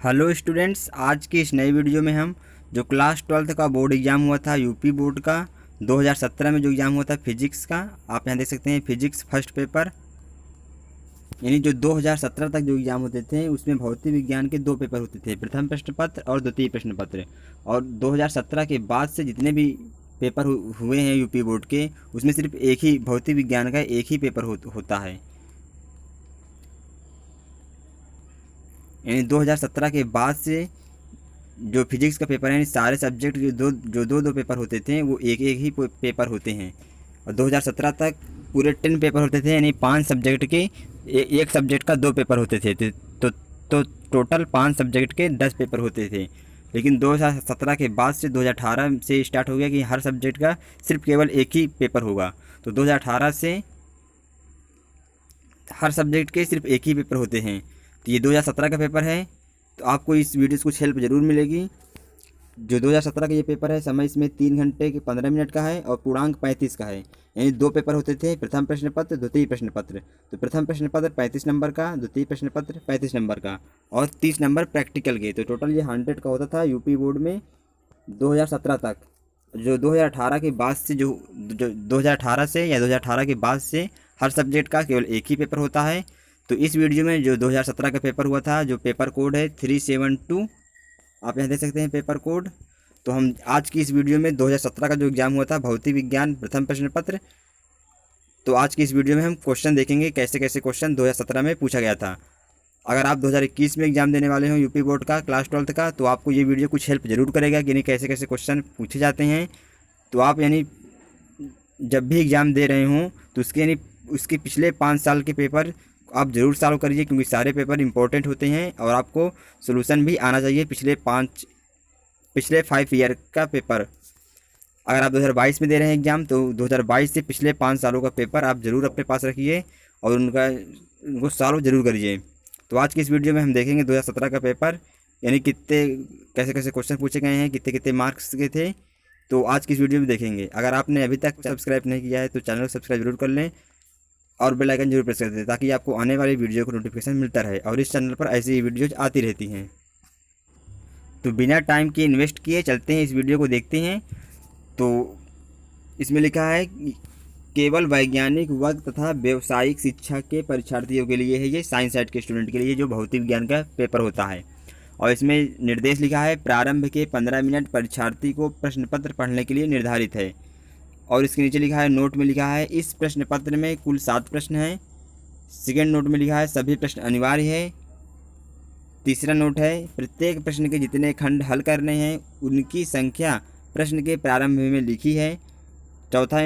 Hello students, आज की इस नई वीडियो में हम जो क्लास 12th का बोर्ड एग्ज़ाम हुआ था यूपी बोर्ड का 2017 में जो एग्ज़ाम हुआ था फिजिक्स का, आप यहाँ देख सकते हैं फिजिक्स फर्स्ट पेपर, यानी जो 2017 तक जो एग्ज़ाम होते थे उसमें भौतिक विज्ञान के दो पेपर होते थे, प्रथम प्रश्न पत्र और द्वितीय प्रश्न पत्र। और 2017 के बाद से जितने भी पेपर हुए हैं यूपी बोर्ड के, उसमें सिर्फ एक ही भौतिक विज्ञान का एक ही पेपर होता है। यानी 2017 के बाद से जो फिजिक्स का पेपर है, सारे सब्जेक्ट जो दो पेपर होते थे वो एक एक ही पेपर होते हैं। और 2017 तक पूरे 10 पेपर होते थे, यानी 5 सब्जेक्ट के एक सब्जेक्ट का 2 पेपर होते थे। तो टोटल 5 सब्जेक्ट के 10 पेपर होते थे। लेकिन 2017 के बाद से 2018 से स्टार्ट हो गया कि हर सब्जेक्ट का सिर्फ केवल एक ही पेपर होगा। तो 2018 से हर सब्जेक्ट के सिर्फ एक ही पेपर होते हैं। तो ये 2017 का पेपर है। तो आपको इस वीडियो से कुछ हेल्प ज़रूर मिलेगी। जो 2017 का ये पेपर है, समय इसमें 3 घंटे के 15 मिनट का है और पूर्णांक 35 का है। यानी 2 पेपर होते थे, प्रथम प्रश्न पत्र, द्वितीय प्रश्न पत्र। तो प्रथम प्रश्न पत्र 35 नंबर का, द्वितीय प्रश्न पत्र 35 नंबर का और 30 नंबर प्रैक्टिकल के। तो टोटल ये 100 का होता था यूपी बोर्ड में 2017 तक। जो 2018 के बाद से जो 2018 से या 2018 के बाद से हर सब्जेक्ट का केवल एक ही पेपर होता है। तो इस वीडियो में जो 2017 का पेपर हुआ था, जो पेपर कोड है 372, आप यहाँ देख सकते हैं पेपर कोड। तो हम आज की इस वीडियो में 2017 का जो एग्ज़ाम हुआ था भौतिक विज्ञान प्रथम प्रश्न पत्र, तो आज की इस वीडियो में हम क्वेश्चन देखेंगे कैसे कैसे क्वेश्चन 2017 में पूछा गया था। अगर आप 2021 में एग्ज़ाम देने वाले हो यूपी बोर्ड का क्लास 12th का, तो आपको ये वीडियो कुछ हेल्प ज़रूर करेगा कि नहीं कैसे कैसे क्वेश्चन पूछे जाते हैं। तो आप यानी जब भी एग्ज़ाम दे रहे हों तो उसके पिछले 5 साल के पेपर आप ज़रूर सॉल्व करिए, क्योंकि सारे पेपर इंपॉर्टेंट होते हैं और आपको सोल्यूशन भी आना चाहिए पिछले 5 ईयर का पेपर। अगर आप 2022 में दे रहे हैं एग्ज़ाम, तो 2022 से पिछले 5 सालों का पेपर आप ज़रूर अपने पास रखिए और उनको सॉल्व ज़रूर करिए। तो आज की इस वीडियो में हम देखेंगे 2017 का पेपर, यानी कैसे कैसे क्वेश्चन पूछे गए हैं, कितने कितने मार्क्स के थे। तो आज की इस वीडियो में देखेंगे। अगर आपने अभी तक सब्सक्राइब नहीं किया है तो चैनल को सब्सक्राइब जरूर कर लें और बेल आइकन जरूर प्रेस कर दें, ताकि आपको आने वाली वीडियो को नोटिफिकेशन मिलता रहे और इस चैनल पर ऐसी वीडियोज आती रहती हैं। तो बिना टाइम के इन्वेस्ट किए चलते हैं, इस वीडियो को देखते हैं। तो इसमें लिखा है केवल वैज्ञानिक वर्ग तथा व्यावसायिक शिक्षा के परीक्षार्थियों के लिए है, ये साइंस साइड के स्टूडेंट के लिए जो भौतिक विज्ञान का पेपर होता है। और इसमें निर्देश लिखा है प्रारंभ के 15 मिनट परीक्षार्थी को प्रश्न पत्र पढ़ने के लिए निर्धारित है। और इसके नीचे लिखा है, नोट में लिखा है इस प्रश्न पत्र में कुल 7 प्रश्न हैं। सेकेंड नोट में लिखा है सभी प्रश्न अनिवार्य है। तीसरा नोट है प्रत्येक प्रश्न के जितने खंड हल करने हैं उनकी संख्या प्रश्न के प्रारंभ में लिखी है। चौथा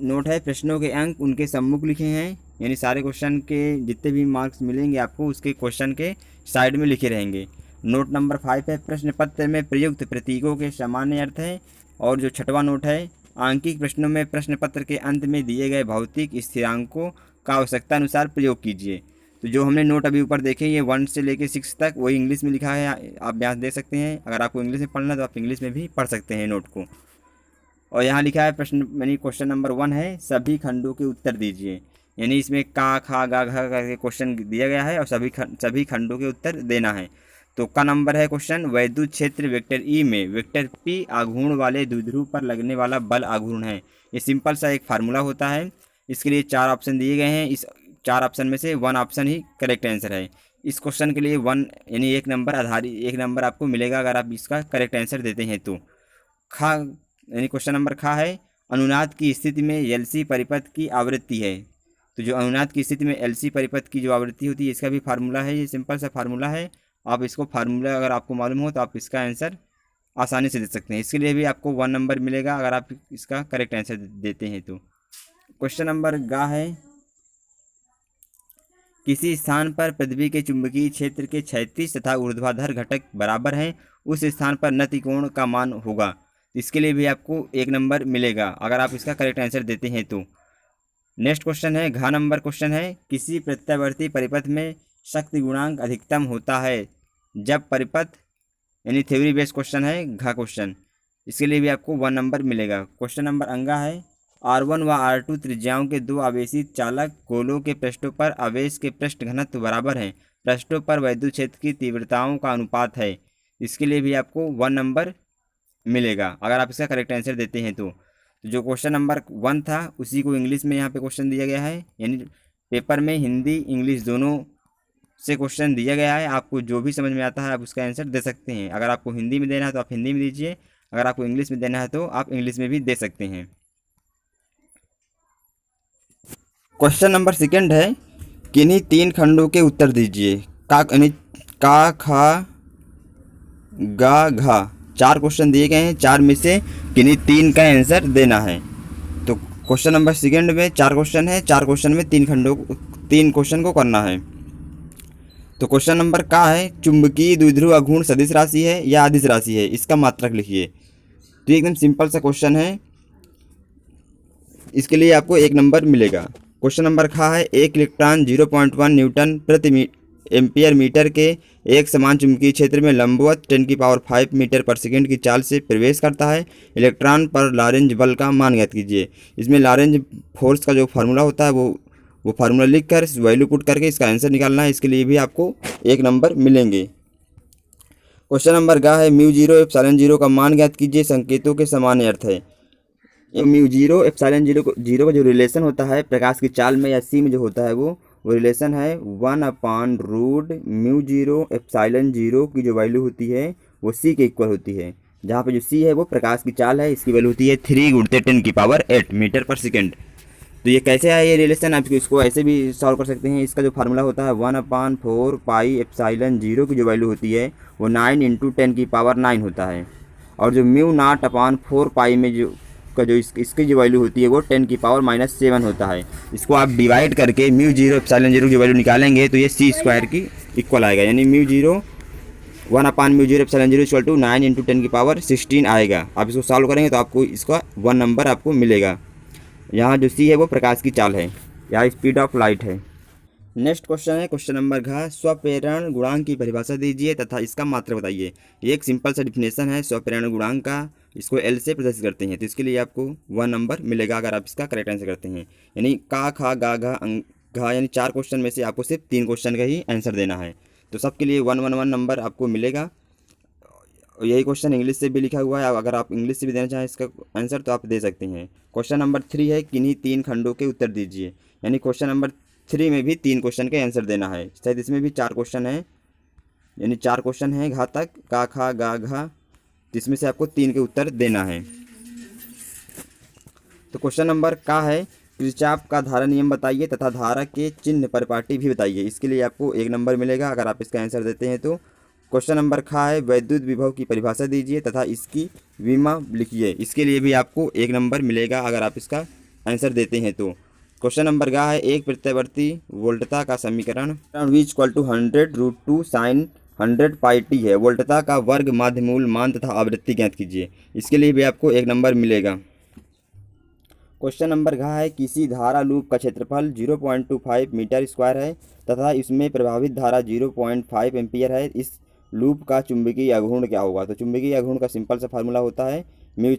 नोट है प्रश्नों के अंक उनके सम्मुख लिखे हैं, यानी सारे क्वेश्चन के जितने भी मार्क्स मिलेंगे आपको उसके क्वेश्चन के साइड में लिखे रहेंगे। नोट नंबर 5 है प्रश्न पत्र में प्रयुक्त प्रतीकों के सामान्य अर्थ है। और जो छठवां नोट है आंकिक प्रश्नों में प्रश्न पत्र के अंत में दिए गए भौतिक स्थिरांकों का आवश्यकता अनुसार प्रयोग कीजिए। तो जो हमने नोट अभी ऊपर देखे ये 1 से लेकर 6 तक वही इंग्लिश में लिखा है, आप यहाँ देख सकते हैं। अगर आपको इंग्लिश में पढ़ना है तो आप इंग्लिश में भी पढ़ सकते हैं नोट को। और यहाँ लिखा है प्रश्न यानी क्वेश्चन नंबर 1 है सभी खंडों के उत्तर दीजिए, यानी इसमें का खा गा घा करके क्वेश्चन दिया गया है और सभी खंडों के उत्तर देना है। तो का नंबर है क्वेश्चन, वैद्युत क्षेत्र वेक्टर ई में वेक्टर पी आघूर्ण वाले द्विध्रुव पर लगने वाला बल आघूर्ण है। ये सिंपल सा एक फार्मूला होता है। इसके लिए 4 ऑप्शन दिए गए हैं, इस 4 ऑप्शन में से 1 ऑप्शन ही करेक्ट आंसर है। इस क्वेश्चन के लिए 1 यानी 1 नंबर आपको मिलेगा अगर आप इसका करेक्ट आंसर देते हैं। तो खा यानी क्वेश्चन नंबर खा है अनुनाद की स्थिति में एलसी परिपथ की आवृत्ति है। तो जो अनुनाद की स्थिति में एलसी परिपथ की जो आवृत्ति होती है इसका भी फार्मूला है, ये सिंपल सा फार्मूला है। आप इसको फार्मूला अगर आपको मालूम हो तो आप इसका आंसर आसानी से दे सकते हैं। इसके लिए भी आपको 1 नंबर मिलेगा अगर आप इसका करेक्ट आंसर देते हैं। तो क्वेश्चन नंबर गा है किसी स्थान पर पृथ्वी के चुंबकीय क्षेत्र के क्षैतिज तथा ऊर्ध्वाधर घटक बराबर हैं, उस स्थान पर नति कोण का मान होगा। इसके लिए भी आपको 1 नंबर मिलेगा अगर आप इसका करेक्ट आंसर देते हैं। तो नेक्स्ट क्वेश्चन है घ नंबर क्वेश्चन है किसी प्रत्यावर्ती परिपथ में शक्ति गुणांक अधिकतम होता है जब परिपथ, यानी थ्योरी बेस्ड क्वेश्चन है घ क्वेश्चन। इसके लिए भी आपको 1 नंबर मिलेगा। क्वेश्चन नंबर अंगा है R1 व R2 त्रिज्याओं के 2 आवेशित चालक गोलों के पृष्ठों पर आवेश के पृष्ठ घनत्व बराबर हैं, पृष्ठों पर वैद्युत क्षेत्र की तीव्रताओं का अनुपात है। इसके लिए भी आपको 1 नंबर मिलेगा अगर आप इसका करेक्ट आंसर देते हैं तो। जो क्वेश्चन नंबर 1 था उसी को इंग्लिश में यहाँ पे क्वेश्चन दिया गया है, यानी पेपर में हिंदी इंग्लिश दोनों से क्वेश्चन दिया गया है। आपको जो भी समझ में आता है आप उसका आंसर दे सकते हैं। अगर आपको हिंदी में देना है तो आप हिंदी में दीजिए, अगर आपको इंग्लिश में देना है तो आप इंग्लिश में भी दे सकते हैं। क्वेश्चन नंबर 2 है, किन्हीं 3 खंडों के उत्तर दीजिए। का यानी का खा गा घा 4 क्वेश्चन दिए गए हैं, 4 में से किन्हीं 3 का आंसर देना है। तो क्वेश्चन नंबर 2 में 4 क्वेश्चन है, 4 क्वेश्चन में 3 क्वेश्चन को करना है। तो क्वेश्चन नंबर का है, चुंबकीय द्विध्रुव अघूर्ण सदिश राशि है या अदिश राशि है, इसका मात्रक लिखिए। तो ये एकदम सिंपल सा क्वेश्चन है, इसके लिए आपको 1 नंबर मिलेगा। क्वेश्चन नंबर खा है, एक इलेक्ट्रॉन 0.1 न्यूटन प्रति एम्पियर मीटर के एक समान चुंबकीय क्षेत्र में लंबवत 10⁵ मीटर पर सेकंड की चाल से प्रवेश करता है। इलेक्ट्रॉन पर लॉरेंज बल का मान ज्ञात कीजिए। इसमें लॉरेंज फोर्स का जो फार्मूला होता है वो फार्मूला लिख कर वैल्यू पुट करके इसका आंसर निकालना है। इसके लिए भी आपको 1 नंबर मिलेंगे। क्वेश्चन नंबर गा है, μ0 ε0 का मान ज्ञात कीजिए, संकेतों के समान अर्थ है। μ0 ε0 का जो रिलेशन होता है प्रकाश की चाल में या सी में जो होता है वो रिलेशन है 1/√μ0 ε0 की जो वैल्यू होती है वो सी के इक्वल होती है। जहाँ पे जो सी है वो प्रकाश की चाल है, इसकी वैल्यू होती है 3 × 10⁸ मीटर पर सेकेंड। तो ये कैसे आया ये रिलेशन, आप इसको ऐसे भी सॉल्व कर सकते हैं। इसका जो फार्मूला होता है 1/4πε0 की जो वैल्यू होती है वो 9 × 10⁹ होता है। और जो μ0/4π में जो का जो इसकी जो वैल्यू होती है वो 10⁻⁻7 होता है। इसको आप डिवाइड करके μ0 ε0 की वैल्यू निकालेंगे तो ये c² की इक्वल आएगा, यानी μ0 1/μ0 ε0 = 9 × 10⁻16 आएगा। आप इसको सॉल्व करेंगे तो आपको इसका 1 नंबर आपको मिलेगा। यहाँ जो सी है वो प्रकाश की चाल है या स्पीड ऑफ लाइट है। नेक्स्ट क्वेश्चन है क्वेश्चन नंबर घ, स्वप्रेरण गुणांक की परिभाषा दीजिए तथा इसका मात्रक बताइए। ये एक सिंपल सा डिफिनेशन है स्वप्रेरण गुणांक का, इसको एल से प्रदर्शित करते हैं। तो इसके लिए आपको 1 नंबर मिलेगा अगर आप इसका करेक्ट आंसर करते हैं। यानी का खा गा घा यानी 4 क्वेश्चन में से आपको सिर्फ 3 क्वेश्चन का ही आंसर देना है। तो सबके लिए 1 नंबर आपको मिलेगा। यही क्वेश्चन इंग्लिश से भी लिखा हुआ है, अगर आप इंग्लिश से भी देना चाहें इसका आंसर तो आप दे सकते हैं। क्वेश्चन नंबर 3 है, किन्हीं 3 खंडों के उत्तर दीजिए। यानी क्वेश्चन नंबर 3 में भी 3 क्वेश्चन के आंसर देना है। शायद इसमें भी 4 क्वेश्चन है, यानी 4 क्वेश्चन है घा तक, का खा गा घा, जिसमें से आपको 3 के उत्तर देना है। तो क्वेश्चन नंबर का है, किरचॉफ का धारा नियम बताइए तथा धारा के चिन्ह परिपाटी भी बताइए। इसके लिए आपको 1 नंबर मिलेगा अगर आप इसका आंसर देते हैं तो। क्वेश्चन नंबर खा है, विद्युत विभव की परिभाषा दीजिए तथा इसकी विमा लिखिए। इसके लिए भी आपको 1 नंबर मिलेगा अगर आप इसका आंसर देते हैं तो। क्वेश्चन नंबर गा है, एक प्रत्यावर्ती वोल्टता का समीकरण v = 100√2 sin 100πt है। वोल्टता का वर्ग, माध्यमूल, मान तथा आवृत्ति ज्ञात कीजिए। इसके लिए भी आपको 1 नंबर मिलेगा। क्वेश्चन नंबर घा है, किसी धारा लूप का क्षेत्रफल 0.25 मीटर स्क्वायर है तथा इसमें प्रभावित धारा 0.5 एम्पियर है। इस लूप का चुंबकीय अघूर्ण क्या होगा। तो चुंबकीय अघूर्ण का सिंपल सा फार्मूला होता है μ =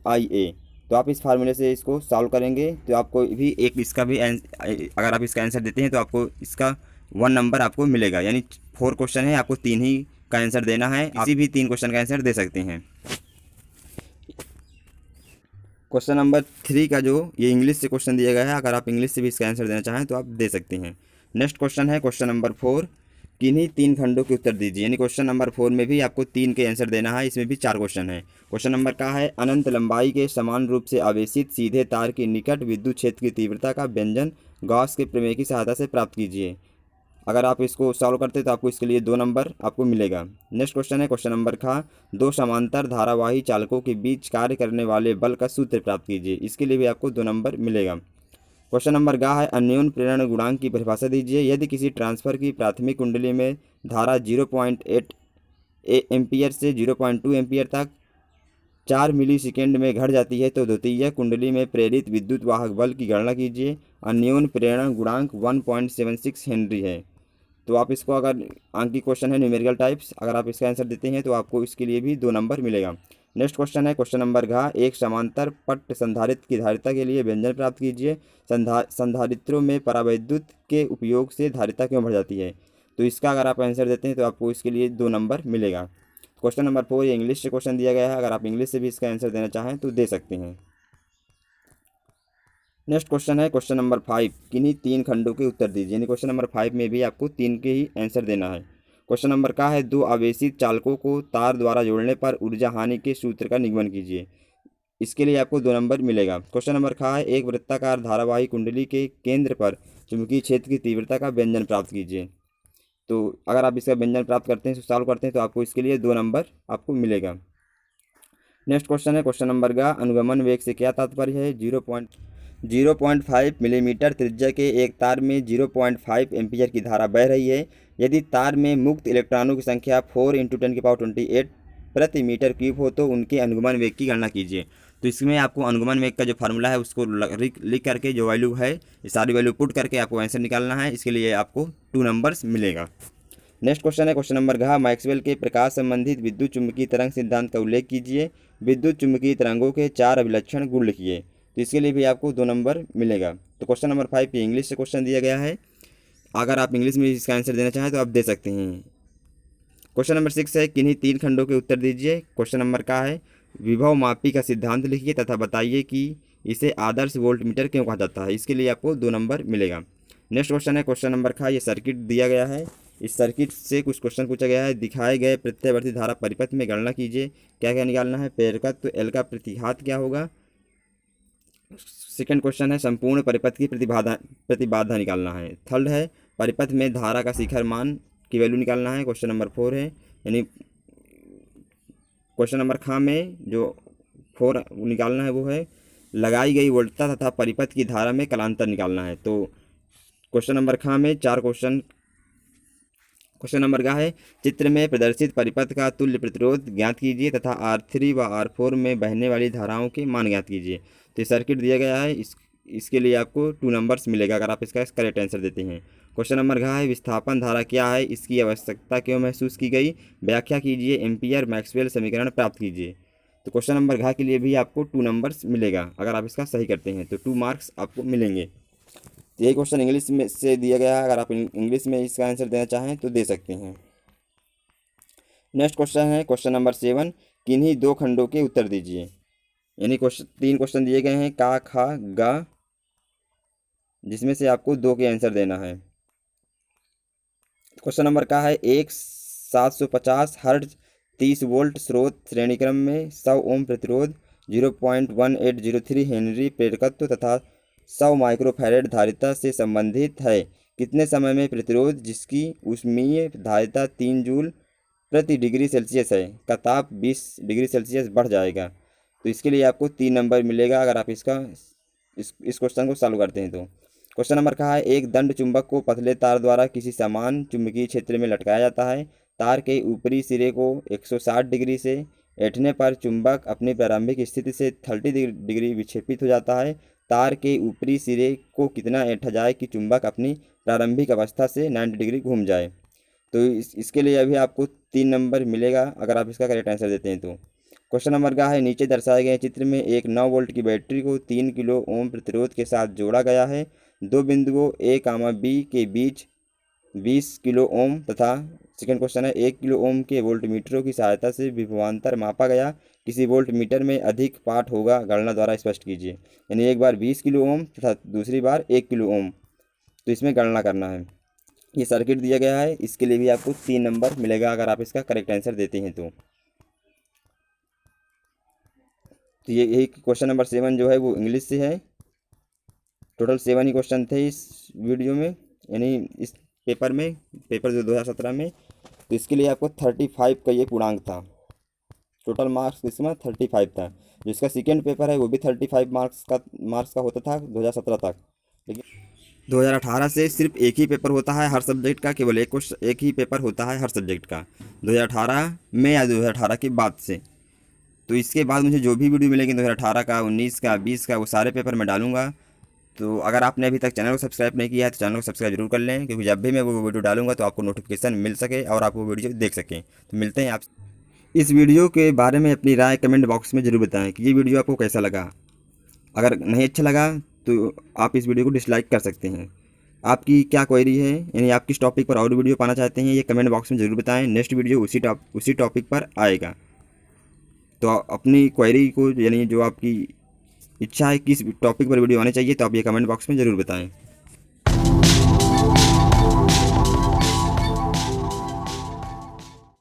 IA। तो आप इस फार्मूले से इसको सॉल्व करेंगे तो आपको भी इसका भी अगर आप इसका आंसर देते हैं तो आपको इसका 1 नंबर आपको मिलेगा। यानी 4 क्वेश्चन है, आपको 3 ही का आंसर देना है। किसी भी 3 क्वेश्चन का आंसर दे सकते हैं। क्वेश्चन नंबर 3 का जो ये इंग्लिश से क्वेश्चन दिया गया है, अगर आप इंग्लिश से भी इसका आंसर देना चाहें तो आप दे सकते हैं। नेक्स्ट क्वेश्चन है क्वेश्चन नंबर 4, किन्हीं 3 खंडों के उत्तर दीजिए। यानी क्वेश्चन नंबर 4 में भी आपको 3 के आंसर देना है। इसमें भी 4 क्वेश्चन है। क्वेश्चन नंबर का है, अनंत लंबाई के समान रूप से आवेशित सीधे तार के निकट विद्युत क्षेत्र की तीव्रता का व्यंजन गॉस के प्रमेय की सहायता से प्राप्त कीजिए। अगर आप इसको सॉल्व करते तो आपको इसके लिए 2 नंबर आपको मिलेगा। नेक्स्ट क्वेश्चन है क्वेश्चन नंबर खा, 2 समांतर धारावाही चालकों के बीच कार्य करने वाले बल का सूत्र प्राप्त कीजिए। इसके लिए भी आपको 2 नंबर मिलेगा। क्वेश्चन नंबर गा है, अन्योन्य प्रेरण गुणांक की परिभाषा दीजिए। यदि किसी ट्रांसफर की प्राथमिक कुंडली में धारा 0.8 एम्पियर से 0.2 एम्पियर तक 4 मिलीसेकेंड में घट जाती है तो द्वितीय कुंडली में प्रेरित विद्युत वाहक बल की गणना कीजिए। अन्योन्य प्रेरण गुणांक 1.76 हेनरी है। तो आप इसको, अगर अंक की क्वेश्चन है न्यूमेरिकल टाइप्स, अगर आप इसका आंसर देते हैं तो आपको इसके लिए भी 2 नंबर मिलेगा। नेक्स्ट क्वेश्चन है क्वेश्चन नंबर घा, एक समांतर पट्ट संधारित्र की धारिता के लिए व्यंजन प्राप्त कीजिए। संधारित्रों में परावैद्युत के उपयोग से धारिता क्यों बढ़ जाती है। तो इसका अगर आप आंसर देते हैं तो आपको इसके लिए 2 नंबर मिलेगा। क्वेश्चन नंबर 4 ये इंग्लिश से क्वेश्चन दिया गया है, अगर आप इंग्लिश से भी इसका आंसर देना चाहें तो दे सकते हैं। नेक्स्ट क्वेश्चन है क्वेश्चन नंबर 5, किन्हीं 3 खंडों के उत्तर दीजिए। यानी क्वेश्चन नंबर 5 में भी आपको 3 के ही आंसर देना है। क्वेश्चन नंबर का है 2 आवेशित चालकों को तार द्वारा जोड़ने पर ऊर्जा हानि के सूत्र का निगमन कीजिए। इसके लिए आपको 2 नंबर मिलेगा। क्वेश्चन नंबर का है एक वृत्ताकार धारावाही कुंडली के केंद्र पर चुंबकीय क्षेत्र की तीव्रता का व्यंजन प्राप्त कीजिए। तो अगर आप इसका व्यंजन प्राप्त करते हैं, सॉल्व करते हैं, तो आपको इसके लिए 2 नंबर आपको मिलेगा। नेक्स्ट क्वेश्चन है क्वेश्चन नंबर का अनुगमन वेग से क्या तात्पर्य है। 0.5 मिलीमीटर त्रिज्या के एक तार में 0.5 एम्पीयर की धारा बह रही है। यदि तार में मुक्त इलेक्ट्रॉनों की संख्या 4 × 10⁻28 प्रति मीटर क्यूब हो तो उनके अनुगमन वेग की गणना कीजिए। तो इसमें आपको अनुगमन वेग का जो फार्मूला है उसको लिख करके जो वैल्यू है ये सारी वैल्यू पुट करके आपको आंसर निकालना है। इसके लिए आपको 2 नंबर्स मिलेगा। नेक्स्ट क्वेश्चन है क्वेश्चन नंबर घ मैक्सवेल के प्रकाश संबंधित विद्युत चुम्बकीय तरंग सिद्धांत का उल्लेख कीजिए। विद्युत चुम्बकीय तरंगों के 4 अभिलक्षण गुण लिखिए। तो इसके लिए भी आपको 2 नंबर मिलेगा। तो क्वेश्चन नंबर 5 पे इंग्लिश से क्वेश्चन दिया गया है, अगर आप इंग्लिश में इसका आंसर देना चाहें तो आप दे सकते हैं। क्वेश्चन नंबर 6 है किन्हीं 3 खंडों के उत्तर दीजिए। क्वेश्चन नंबर का है विभव मापी का सिद्धांत लिखिए तथा बताइए कि इसे आदर्श वोल्टमीटर क्यों कहा जाता है। इसके लिए आपको 2 नंबर मिलेगा। नेक्स्ट क्वेश्चन है क्वेश्चन नंबर का ये सर्किट दिया गया है, इस सर्किट से कुछ क्वेश्चन पूछा गया है। दिखाए गए प्रत्यावर्ती धारा परिपथ में गणना कीजिए। क्या क्या निकालना है, प्रेरकत्व तो एल का प्रतिघात क्या होगा। सेकंड क्वेश्चन है संपूर्ण परिपथ की प्रतिबाधा निकालना है। थर्ड है परिपथ में धारा का शिखर मान की वैल्यू निकालना है। क्वेश्चन नंबर 4 है, यानी क्वेश्चन नंबर खा में जो 4 निकालना है वो है लगाई गई वोल्टता तथा परिपथ की धारा में कलांतर निकालना है। तो क्वेश्चन नंबर खा में 4 क्वेश्चन नंबर का है चित्र में प्रदर्शित परिपथ का तुल्य प्रतिरोध ज्ञात कीजिए तथा R3 व R4 में बहने वाली धाराओं के मान ज्ञात कीजिए। तो सर्किट दिया गया है, इसके लिए आपको 2 नंबर्स मिलेगा अगर आप इसका करेक्ट आंसर देते हैं। क्वेश्चन नंबर घ है विस्थापन धारा क्या है, इसकी आवश्यकता क्यों महसूस की गई, व्याख्या कीजिए, एम्पीयर मैक्सवेल समीकरण प्राप्त कीजिए। तो क्वेश्चन नंबर घ के लिए भी आपको 2 नंबर्स मिलेगा अगर आप इसका सही करते हैं तो 2 मार्क्स आपको मिलेंगे। यही क्वेश्चन इंग्लिश में से दिया गया है, अगर आप इंग्लिश में इसका आंसर देना चाहें तो दे सकते हैं। नेक्स्ट क्वेश्चन है क्वेश्चन नंबर 7, किन्हीं 2 खंडों के उत्तर दीजिए। यानी 3 क्वेश्चन दिए गए हैं का खा गा, जिसमें से आपको 2 के आंसर देना है। क्वेश्चन नंबर का है एक 750 हर्ट्ज 30 वोल्ट स्रोत श्रेणीक्रम में 100 ओम प्रतिरोध 0.1803 हेनरी प्रेरकत्व तथा 100 माइक्रोफैरेड धारिता से संबंधित है। कितने समय में प्रतिरोध जिसकी ऊष्मीय धारिता 3 जूल प्रति डिग्री सेल्सियस है का ताप 20 डिग्री सेल्सियस बढ़ जाएगा। तो इसके लिए आपको 3 नंबर मिलेगा अगर आप इस क्वेश्चन को सॉल्व करते हैं। तो क्वेश्चन नंबर का है एक दंड चुंबक को पतले तार द्वारा किसी समान चुंबकीय क्षेत्र में लटकाया जाता है। तार के ऊपरी सिरे को 160 डिग्री से ऐंठने पर चुंबक अपनी प्रारंभिक स्थिति से 30 डिग्री विक्षेपित हो जाता है। तार के ऊपरी सिरे को कितना ऐंठा जाए कि चुंबक अपनी प्रारंभिक अवस्था से 90 डिग्री घूम जाए। तो इसके लिए अभी आपको 3 नंबर मिलेगा अगर आप इसका करेक्ट आंसर देते हैं। तो क्वेश्चन नंबर का है नीचे दर्शाए गए चित्र में एक 9 वोल्ट की बैटरी को 3 किलो ओम प्रतिरोध के साथ जोड़ा गया है। 2 बिंदुओं A, B के बीच 20 किलो ओम तथा सेकंड क्वेश्चन है 1 किलो ओम के वोल्टमीटरों की सहायता से विभवांतर मापा गया। किसी वोल्टमीटर में अधिक पाठ होगा, गणना द्वारा स्पष्ट कीजिए। यानी एक बार 20 किलो ओम तथा दूसरी बार 1 किलो ओम, तो इसमें गणना करना है। ये सर्किट दिया गया है, इसके लिए भी आपको 3 नंबर मिलेगा अगर आप इसका करेक्ट आंसर देते हैं। तो ये यही क्वेश्चन नंबर 7 जो है वो इंग्लिश से है। टोटल 7 ही क्वेश्चन थे इस वीडियो में, यानी इस पेपर में, पेपर जो 2017 में। तो इसके लिए आपको 35 का ये पूर्णांक था। टोटल मार्क्स इसमें 35 था। जो इसका सेकेंड पेपर है वो भी 35 मार्क्स का होता था 2017 तक, लेकिन 2018 से सिर्फ एक ही पेपर होता है हर सब्जेक्ट का, केवल एक ही पेपर होता है हर सब्जेक्ट का 2018 में या 2018 के बाद से। तो इसके बाद मुझे जो भी वीडियो मिलेगी 2018 का, 19 का, 20 का, वो सारे पेपर मैं डालूंगा। तो अगर आपने अभी तक चैनल को सब्सक्राइब नहीं किया है तो चैनल को सब्सक्राइब जरूर कर लें, क्योंकि जब भी मैं वो वीडियो डालूंगा तो आपको नोटिफिकेशन मिल सके और आप वो वीडियो देख सकें। तो मिलते हैं आप इस वीडियो के बारे में अपनी राय कमेंट बॉक्स में ज़रूर बताएं कि ये वीडियो आपको कैसा लगा। अगर नहीं अच्छा लगा तो आप इस वीडियो को डिसलाइक कर सकते हैं। आपकी क्या क्वेरी है, यानी आप किस टॉपिक पर और वीडियो पाना चाहते हैं, ये कमेंट बॉक्स में ज़रूर बताएं। नेक्स्ट वीडियो उसी टॉपिक पर आएगा। तो अपनी क्वेरी को, यानी जो आपकी इच्छा है किस टॉपिक पर वीडियो आनी चाहिए, तो आप ये कमेंट बॉक्स में ज़रूर बताएं।